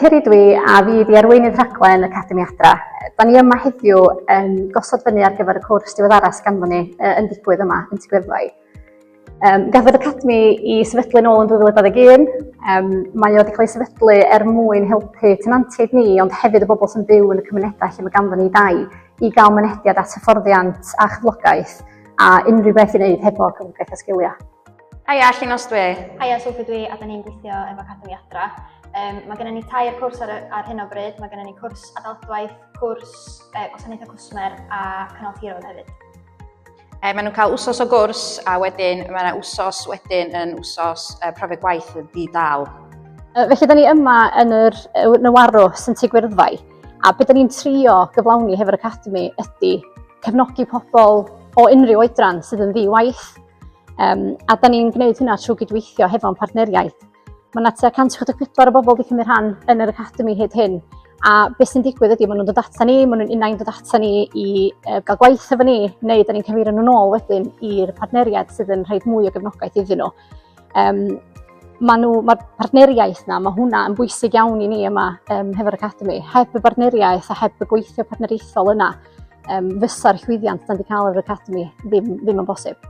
Ceri dwi a fi di arweinydd rhaglen Academi Adra. Da ni yma heddiw yn gosod fyny ar gyfer y cwrs diweddaras ganddon ni yn digwydd yma yn Tygweddau. Gafodd Academi i sefydlu nôl yn 2021. Mae o wedi cael ei sefydlu mwyn helpu tenantiaid ni, ond hefyd y bobl sy'n byw yn y cymunedau lle mae ganddon ni dai, i gael mynediad at hyfforddiant a chyflogaeth a unrhyw beth i wneud hefo cyflogaeth a sgiliau. Haia, Llun os dwi. Haia, Sophie dwi, a da ni'n gweithio efo Academi Adra. Mae gennym ni 2 cwrs ar hyn o bryd. Mae gennym ni cwrs adalladwaith, cwrs gwasanaethau cwsmer a cynnal tiroedd hefyd. Maen nhw'n cael wsos o gwrs a wedyn mae yna wsos wedyn yn wsos profiad gwaith di-dal. Felly da ni yma yn y warws yn Tygweddau, a beth da ni'n trio gyflawni hefo'r Academi ydy cefnogi pobl o unrhyw oedran sydd yn ddi-waith. A da ni'n gwneud hynna trwy gydweithio hefo'n partneriaeth. Mae yna tua 164 o bobl wedi cymryd rhan yn yr Academi hyd hyn, a beth sy'n digwydd ydy maen nhw'n dod ata ni, maen nhw'n unau'n dod ata ni i gael gwaith efo ni, neu da ni'n cyfeirio nhw nôl wedyn i'r partneriaid sydd yn rhoi mwy o gefnogaeth iddyn nhw. Mae'r partneriaeth yna, mae hwnna yn bwysig iawn i ni yma hefo'r Academi. Heb y partneriaeth a heb y gweithio partneriaethol yna, fysa'r llwyddiant da ni wedi cael efo'r Academi ddim yn bosib.